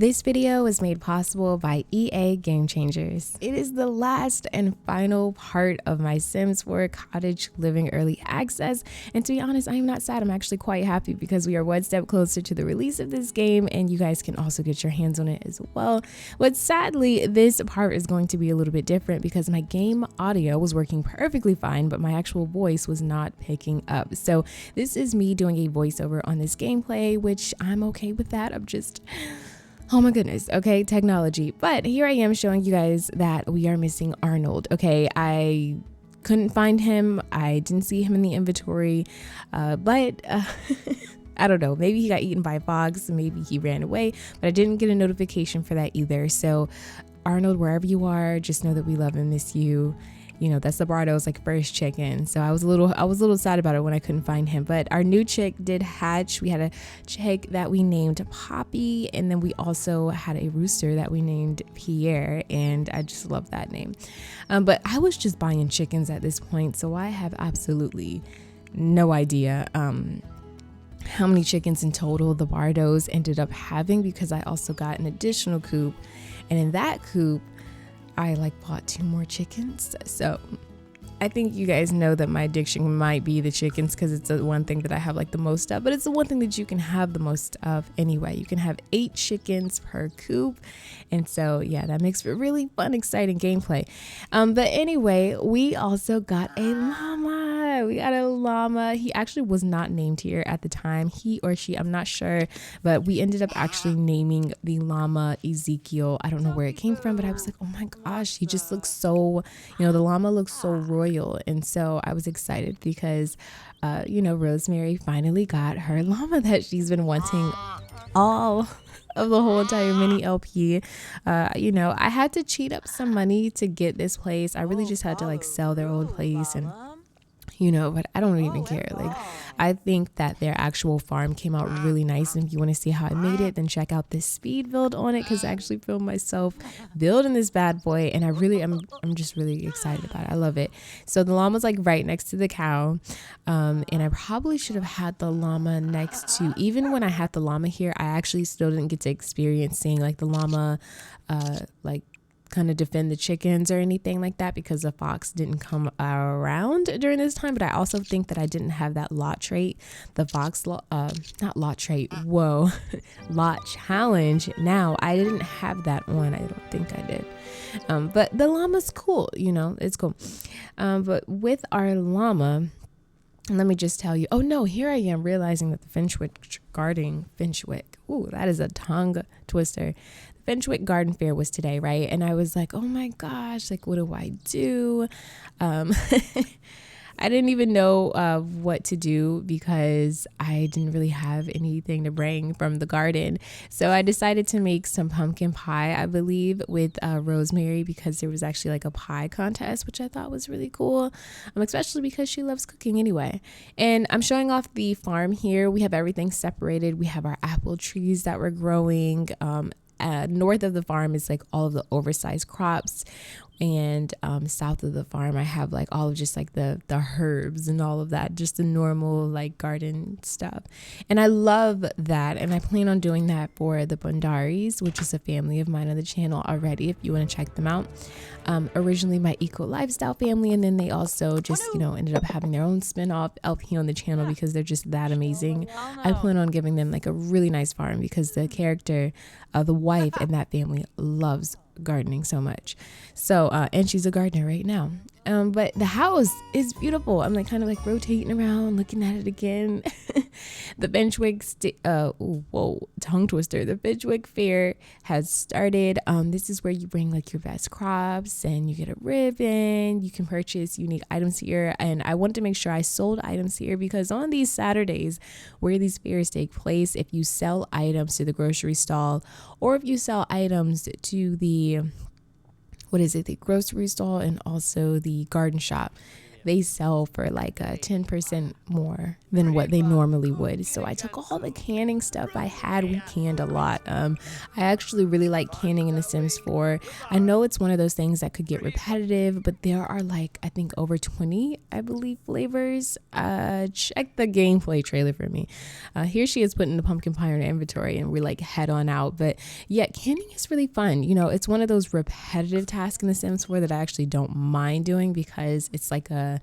This video was made possible by EA Game Changers. It is the last and final part of my Sims 4 Cottage Living Early Access, and to be honest, I am not sad. I'm actually quite happy because we are one step closer to the release of this game, and you guys can also get your hands on it as well. But sadly, this part is going to be a little bit different because my game audio was working perfectly fine, but my actual voice was not picking up. So this is me doing a voiceover on this gameplay, which I'm okay with that. I'm just... oh my goodness, okay, technology. But here I am showing you guys that we are missing Arnold, okay? I couldn't find him. I didn't see him in the inventory, but I don't know. Maybe he got eaten by a fox, maybe he ran away, but I didn't get a notification for that either. So Arnold, wherever you are, just know that we love and miss you. You know, that's the Bardo's like first chicken. So I was a little sad about it when I couldn't find him. But our new chick did hatch. We had a chick that we named Poppy, and then we also had a rooster that we named Pierre, and I just love that name. But I was just buying chickens at this point, so I have absolutely no idea how many chickens in total the Bardos ended up having, because I also got an additional coop, and in that coop I bought 2 more chickens. So I think you guys know that my addiction might be the chickens because it's the one thing that I have the most of, but it's the one thing that you can have the most of anyway. You can have 8 chickens per coop, and so yeah, that makes for really fun, exciting gameplay. But anyway, we also got a llama. We got a llama. He actually was not named here at the time, he or she, I'm not sure, but we ended up actually naming the llama Ezekiel. I don't know where it came from, but I was like, oh my gosh, he just looks so, the llama looks so royal. And so I was excited because Rosemary finally got her llama that she's been wanting all of the whole entire mini LP. I had to cheat up some money to get this place. I really just had to sell their old place, and but I don't even care. I think that their actual farm came out really nice, and if you want to see how I made it, then check out this speed build on it, because I actually filmed myself building this bad boy, and I'm just really excited about it. I love it. So the llama's right next to the cow, and I probably should have had the llama next to, even when I had the llama here, I actually still didn't get to experience seeing the llama kind of defend the chickens or anything like that, because the fox didn't come around during this time. But I also think that I didn't have that lot trait, the fox not lot trait, whoa lot challenge. Now I didn't have that on. I don't think I did. But the llama's cool, it's cool. But with our llama, let me just tell you, oh no, here I am realizing that the Finchwick, ooh, that is a tongue twister. Finchwick Garden Fair was today, right? And I was like, oh my gosh, what do I do? I didn't even know what to do because I didn't really have anything to bring from the garden. So I decided to make some pumpkin pie, I believe, with Rosemary, because there was actually a pie contest, which I thought was really cool, especially because she loves cooking anyway. And I'm showing off the farm here. We have everything separated. We have our apple trees that we're growing. North of the farm is all of the oversized crops, and south of the farm I have all of just the herbs and all of that, just the normal garden stuff. And I love that, and I plan on doing that for the Bundaris, which is a family of mine on the channel already, if you want to check them out. Originally my eco lifestyle family, and then they also just ended up having their own spin-off LP on the channel because they're just that amazing. I plan on giving them a really nice farm because the character of the wife in that family loves gardening so much. So and she's a gardener right now. But the house is beautiful. I'm kind of rotating around, looking at it again. The Finchwick tongue twister. The Finchwick Fair has started. This is where you bring your best crops, and you get a ribbon. You can purchase unique items here, and I wanted to make sure I sold items here because on these Saturdays where these fairs take place, if you sell items to the grocery stall, or if you sell items to the grocery stall and also the garden shop, they sell for like 10% more than what they normally would. So I took all the canning stuff I had. We canned a lot. I actually really like canning in The Sims 4. I know it's one of those things that could get repetitive, but there are like, I think over 20, I believe, flavors. Check the gameplay trailer for me. Here she is putting the pumpkin pie in her inventory, and we're like head on out. But yeah, canning is really fun. You know, it's one of those repetitive tasks in The Sims 4 that I actually don't mind doing, because it's like a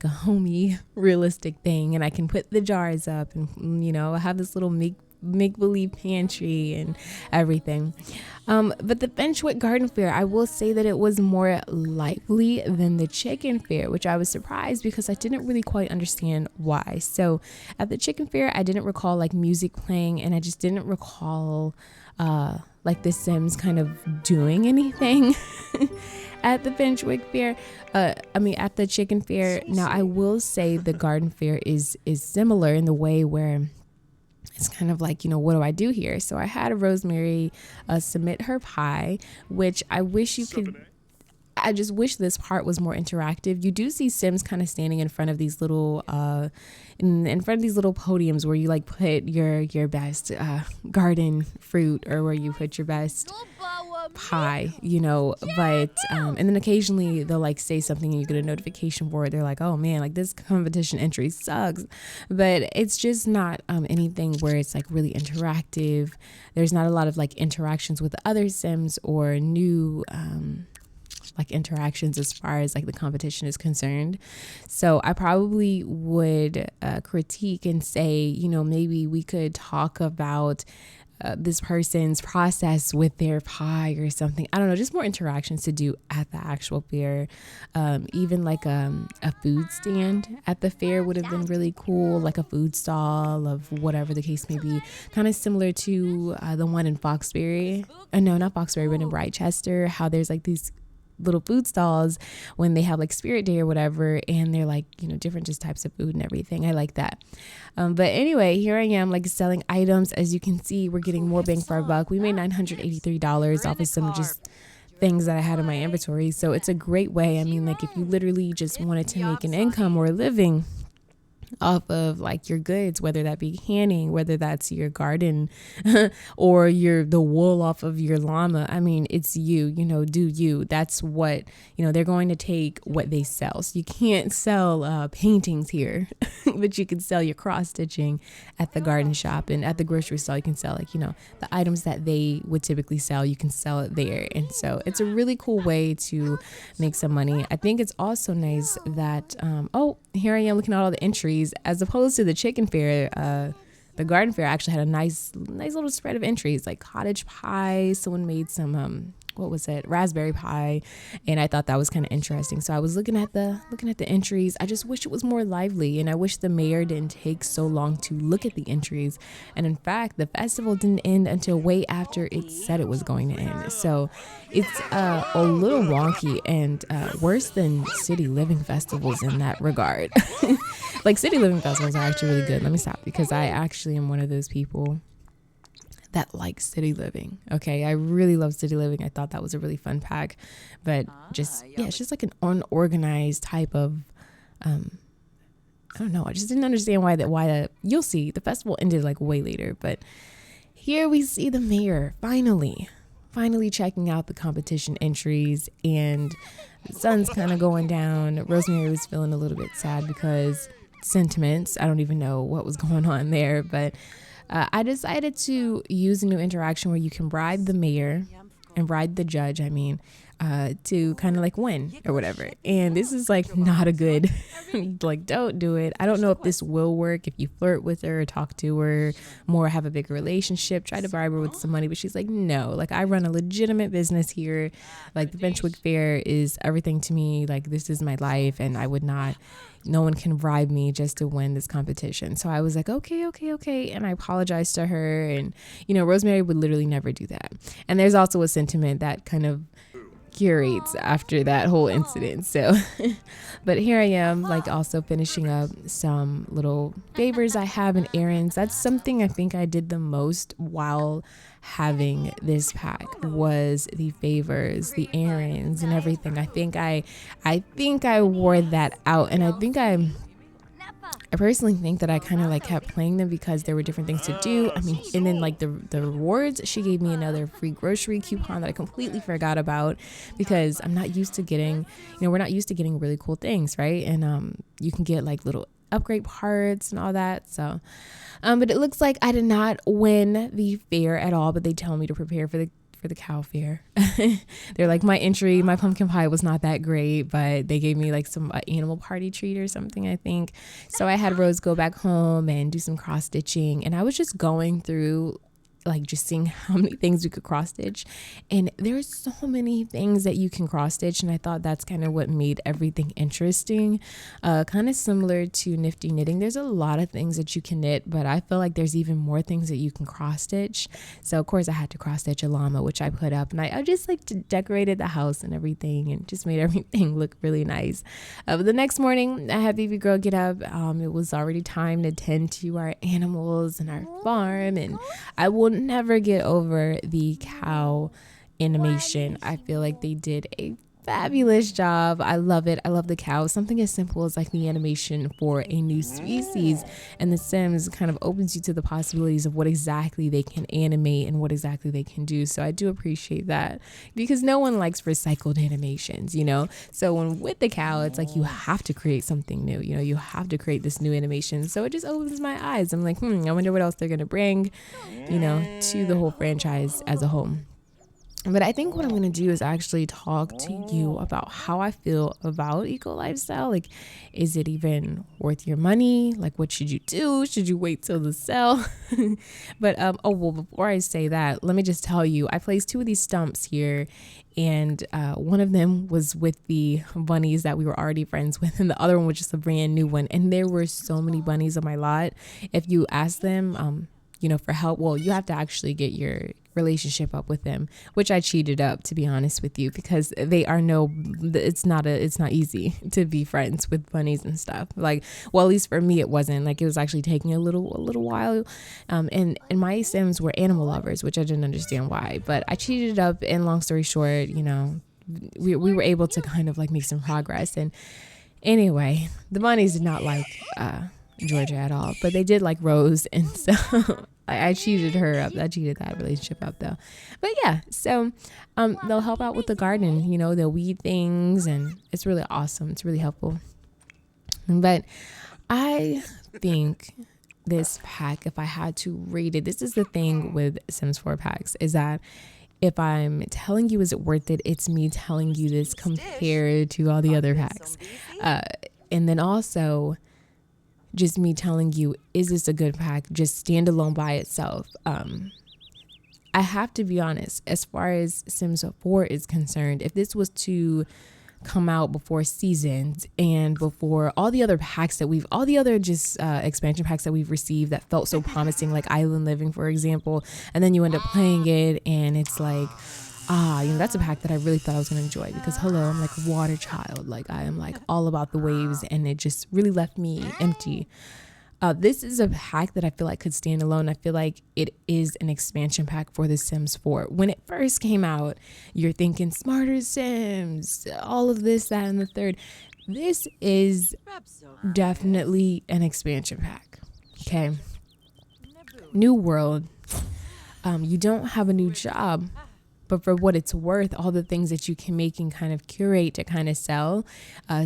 homey, realistic thing, and I can put the jars up, and you know, I have this little make-believe pantry and everything. But the Benchwick Garden Fair, I will say that it was more lively than the Chicken Fair, which I was surprised because I didn't really quite understand why. So at the Chicken Fair, I didn't recall like music playing, and I just didn't recall like the Sims kind of doing anything. At the Benchwick Fair, at the Chicken Fair. Now, I will say the Garden Fair is similar in the way where it's kind of like, you know, what do I do here? So I had Rosemary submit her pie, which I just wish this part was more interactive. You do see Sims kind of standing in front of these little in front of these little podiums where you like put your best garden fruit, or where you put your best pie, you know. But and then occasionally they'll like say something and you get a notification for it. They're like, oh man, like this competition entry sucks. But it's just not anything where it's like really interactive. There's not a lot of like interactions with other Sims or new like interactions as far as like the competition is concerned. So I probably would critique and say, you know, maybe we could talk about this person's process with their pie or something. I don't know, just more interactions to do at the actual fair. Even like a food stand at the fair would have been really cool, like a food stall of whatever the case may be, kind of similar to the one in Foxbury. No, not Foxbury, but in Brightchester, how there's like these little food stalls when they have like Spirit Day or whatever, and they're like, you know, different just types of food and everything. I like that. But anyway, here I am like selling items. As you can see, we're getting more bang for our buck. We made $983 off of some just things that I had in my inventory. So it's a great way. I mean, like if you literally just wanted to make an income or a living off of like your goods, whether that be canning, whether that's your garden or the wool off of your llama. I mean, it's you know, do you. That's what, you know, they're going to take what they sell. So you can't sell paintings here, but you can sell your cross stitching at the garden shop, and at the grocery store you can sell like, you know, the items that they would typically sell, you can sell it there. And so it's a really cool way to make some money. I think it's also nice that here I am looking at all the entries, as opposed to the Chicken Fair. The Garden Fair actually had a nice little spread of entries, like cottage pie. Someone made some raspberry pie, and I thought that was kind of interesting. So I was looking at the entries. I just wish it was more lively, and I wish the mayor didn't take so long to look at the entries. And in fact, the festival didn't end until way after it said it was going to end. So it's a little wonky and worse than city living festivals in that regard. Like city living festivals are actually really good. Let me stop, because I actually am one of those people that like city living. Okay, I really love city living. I thought that was a really fun pack, but it's just like an unorganized type of I don't know. I just didn't understand why you'll see the festival ended like way later. But here we see the mayor finally checking out the competition entries, and the sun's kind of going down. Rosemary was feeling a little bit sad because sentiments. I don't even know what was going on there, but I decided to use a new interaction where you can bribe the mayor and bribe the judge, to kind of like win or whatever. And this is like not a good, like, don't do it. I don't know if this will work if you flirt with her or talk to her more, have a bigger relationship, try to bribe her with some money. But she's like, no, like I run a legitimate business here. Like the Benchwick Fair is everything to me. Like this is my life, and I would not, no one can bribe me just to win this competition. So I was like, okay. And I apologized to her. And, you know, Rosemary would literally never do that. And there's also a sentiment that kind of curates after that whole incident. So, but here I am, like also finishing up some little favors I have and errands. That's something I think I did the most while having this pack, was the favors, the errands, and everything. I think I wore that out, and I personally think that I kind of like kept playing them because there were different things to do. I mean, and then like the rewards, she gave me another free grocery coupon that I completely forgot about, because I'm not used to getting, we're not used to getting really cool things, right? And you can get like little upgrade parts and all that. So, but it looks like I did not win the fair at all, but they tell me to prepare for the cow fair. They're like, my pumpkin pie was not that great, but they gave me like some animal party treat or something, I think. So I had Rose go back home and do some cross stitching, and I was just going through like just seeing how many things we could cross stitch, and there's so many things that you can cross stitch, and I thought that's kind of what made everything interesting. Kind of similar to Nifty Knitting, there's a lot of things that you can knit, but I feel like there's even more things that you can cross stitch. So of course I had to cross stitch a llama, which I put up, and I just like decorated the house and everything, and just made everything look really nice. But the next morning I had baby girl get up. It was already time to tend to our animals and our farm, and I will never get over the cow animation. I feel like they did a fabulous job. I love it. I love the cows. Something as simple as like the animation for a new species, and The Sims kind of opens you to the possibilities of what exactly they can animate and what exactly they can do. So I do appreciate that, because no one likes recycled animations, So when with the cow, it's like you have to create something new. You have to create this new animation. So it just opens my eyes. I'm like, I wonder what else they're gonna bring, to the whole franchise as a whole. But I think what I'm going to do is actually talk to you about how I feel about eco lifestyle. Like, is it even worth your money? Like, what should you do? Should you wait till the sale? But, before I say that, let me just tell you, I placed 2 of these stumps here, and one of them was with the bunnies that we were already friends with, and the other one was just a brand new one. And there were so many bunnies on my lot. If you ask them, for help, well, you have to actually get your relationship up with them, which I cheated up, to be honest with you, because it's not easy to be friends with bunnies and stuff. Like, well, at least for me, it wasn't. Like, it was actually taking a little while. And my Sims were animal lovers, which I didn't understand why, but I cheated up, and long story short, we were able to kind of like make some progress. And anyway, the bunnies did not like Georgia at all, but they did like Rose, and so I cheated her up. I cheated that relationship up though. But yeah, so they'll help out with the garden. They'll weed things, and it's really awesome. It's really helpful. But I think this pack, if I had to rate it, this is the thing with Sims 4 packs, is that if I'm telling you, is it worth it? It's me telling you this compared to all the other packs. And then also, just me telling you, is this a good pack just standalone by itself? I have to be honest, as far as Sims 4 is concerned, if this was to come out before seasons and before all the other packs all the other just expansion packs that we've received that felt so promising, like Island Living, for example, and then you end up playing it and it's like, that's a pack that I really thought I was going to enjoy, because hello, I'm like a water child. Like, I am like all about the waves, and it just really left me empty. This is a pack that I feel like could stand alone. I feel like it is an expansion pack for The Sims 4. When it first came out, you're thinking smarter Sims, all of this, that, and the third. This is definitely an expansion pack. Okay. New world. You don't have a new job, but for what it's worth, all the things that you can make and kind of curate to kind of sell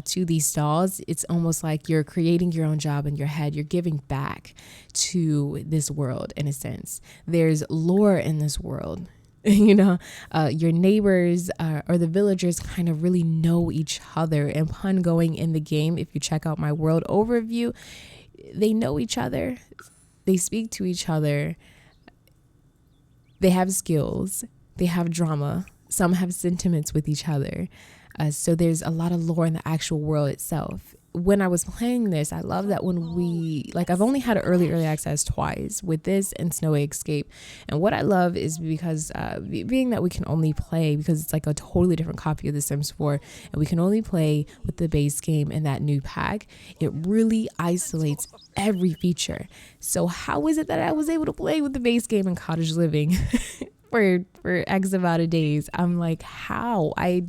to these stalls, it's almost like you're creating your own job in your head. You're giving back to this world in a sense. There's lore in this world. Your neighbors or the villagers kind of really know each other. And upon going in the game, if you check out my world overview, they know each other. They speak to each other. They have skills. They have drama. Some have sentiments with each other. So there's a lot of lore in the actual world itself. when I was playing this, I love that when I've only had early access twice with this and Snowy Escape. And what I love is because being that we can only play, because it's like a totally different copy of The Sims 4, and we can only play with the base game and that new pack, it really isolates every feature. So how is it that I was able to play with the base game and cottage living for X amount of days? I'm like, how? I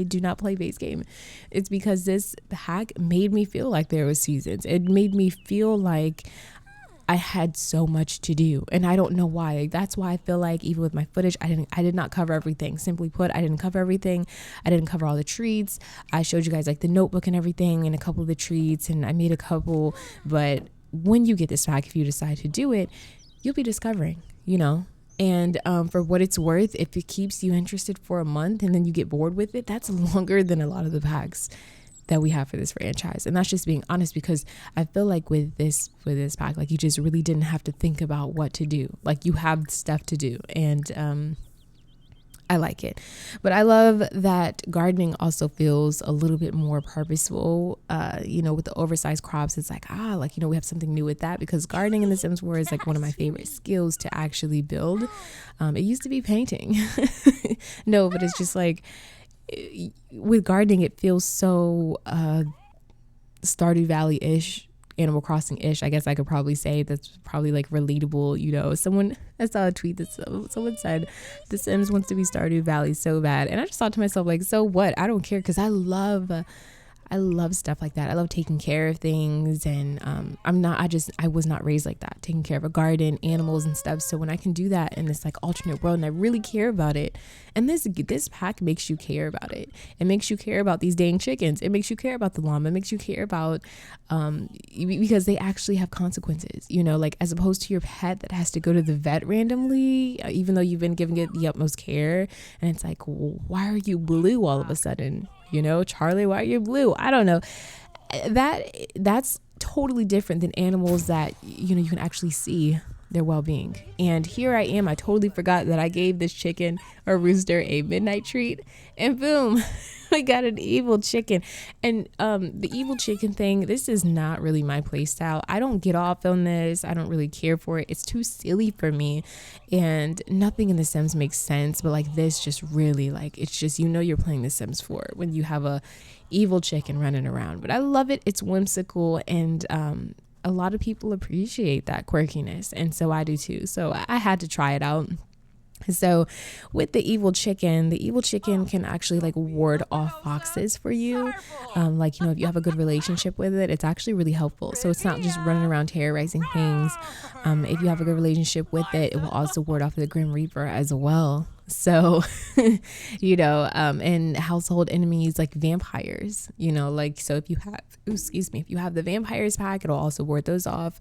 do not play base game. It's because this hack made me feel like there was seasons. It made me feel like I had so much to do, and I don't know why. Like, that's why I feel like even with my footage, I did not cover everything. Simply put, I didn't cover everything. I didn't cover all the treats. I showed you guys like the notebook and everything and a couple of the treats, and I made a couple. But when you get this pack, if you decide to do it, you'll be discovering, And for what it's worth, if it keeps you interested for a month and then you get bored with it, that's longer than a lot of the packs that we have for this franchise. And that's just being honest, because I feel like with this pack, like, you just really didn't have to think about what to do. Like, you have stuff to do, and I like it. But I love that gardening also feels a little bit more purposeful. With the oversized crops, it's like, we have something new with that, because gardening in The Sims 4 is like one of my favorite skills to actually build. It used to be painting. No, but it's just like, with gardening, it feels so Stardew Valley-ish, Animal Crossing-ish, I guess I could probably say. That's probably like relatable. I saw a tweet that someone said The Sims wants to be Stardew Valley so bad, and I just thought to myself, like, so what? I don't care, because I love stuff like that. I love taking care of things, and I was not raised like that, taking care of a garden, animals and stuff. So when I can do that in this like alternate world, and I really care about it, and this pack makes you care about it. It makes you care about these dang chickens. It makes you care about the llama. It makes you care about because they actually have consequences, like, as opposed to your pet that has to go to the vet randomly, even though you've been giving it the utmost care, and it's like, why are you blue all of a sudden? Charlie, why are you blue? I don't know. That's totally different than animals that, you can actually see their well-being. And here I am. I totally forgot that I gave this chicken or rooster a midnight treat, and boom, I got an evil chicken. And the evil chicken thing, this is not really my play style. I don't get off on this. I don't really care for it. It's too silly for me, and nothing in The Sims makes sense. But like this, just really, like, it's just, you're playing The Sims 4 when you have a evil chicken running around. But I love it. It's whimsical, and a lot of people appreciate that quirkiness, and so I do too. So I had to try it out. So with the evil chicken can actually like ward off foxes for you. If you have a good relationship with it, it's actually really helpful. So it's not just running around terrorizing things. If you have a good relationship with it, it will also ward off the Grim Reaper as well. So, and household enemies like vampires, so if you have the vampires pack, it'll also ward those off.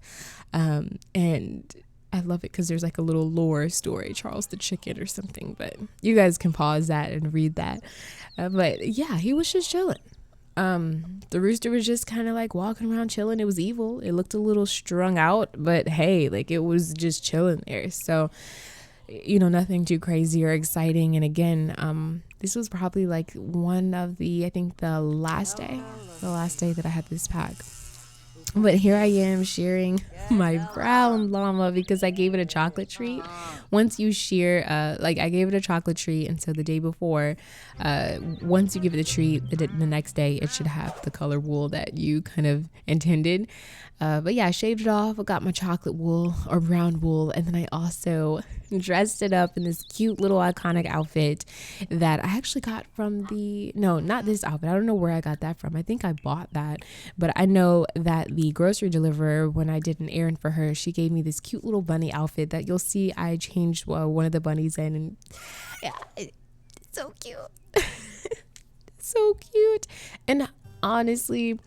And I love it because there's like a little lore story, Charles the Chicken or something, but you guys can pause that and read that. But yeah, he was just chilling. The rooster was just kind of like walking around chilling. It was evil. It looked a little strung out, but hey, like, it was just chilling there. So, nothing too crazy or exciting. And again, this was probably like the last day that I had this pack. But here I am shearing my brown llama because I gave it a chocolate treat. Once you shear, I gave it a chocolate treat, and so the day before, once you give it the treat, the next day it should have the color wool that you kind of intended. But yeah, I shaved it off. I got my chocolate wool or brown wool, and then I also dressed it up in this cute little iconic outfit that I actually got from not this outfit. I don't know where I got that from. I think I bought that, but I know that the grocery deliverer, when I did an errand for her, she gave me this cute little bunny outfit that you'll see I changed one of the bunnies in, and yeah, it's so cute. So cute. And honestly,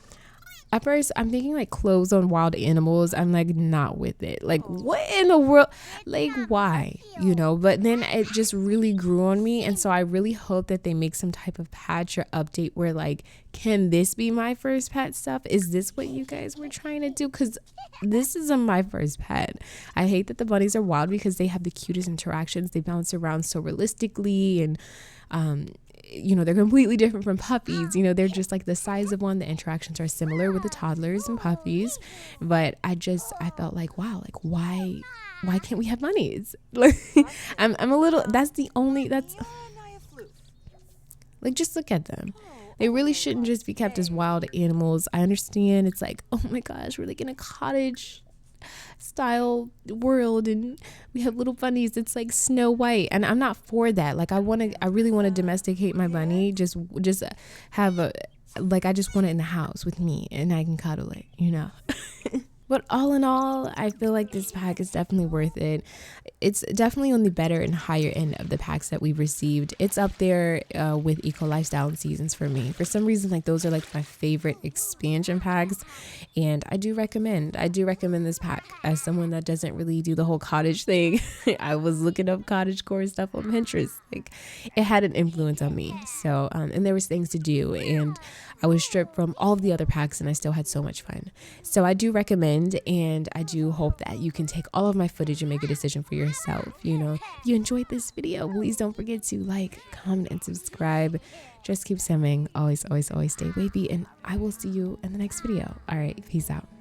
at first, I'm thinking like clothes on wild animals. I'm like not with it. Like, what in the world? Like, why? But then it just really grew on me. And so I really hope that they make some type of patch or update where, like, can this be my first pet stuff? Is this what you guys were trying to do? Because this isn't my first pet. I hate that the bunnies are wild because they have the cutest interactions. They bounce around so realistically, and you know, they're completely different from puppies. You know, they're just like the size of one. The interactions are similar with the toddlers and puppies. But I felt like, wow, like why can't we have bunnies? Like, I'm a little, that's like, just look at them. They really shouldn't just be kept as wild animals. I understand it's like, oh my gosh, we're like in a cottage style world and we have little bunnies. It's like Snow White, and I'm not for that. Like, I really want to domesticate my bunny. Just have a, like, I just want it in the house with me and I can cuddle it, you know. But all in all, I feel like this pack is definitely worth it. It's definitely on the better and higher end of the packs that we've received. It's up there with Eco Lifestyle and Seasons for me. For some reason, like, those are like my favorite expansion packs. And I do recommend this pack as someone that doesn't really do the whole cottage thing. I was looking up cottage core stuff on Pinterest. Like, it had an influence on me. So, and there was things to do, and I was stripped from all of the other packs and I still had so much fun. So I do recommend, and I do hope that you can take all of my footage and make a decision for yourself. You know, if you enjoyed this video, please don't forget to like, comment, and subscribe. Just keep swimming. Always, always, always stay wavy, and I will see you in the next video. All right, peace out.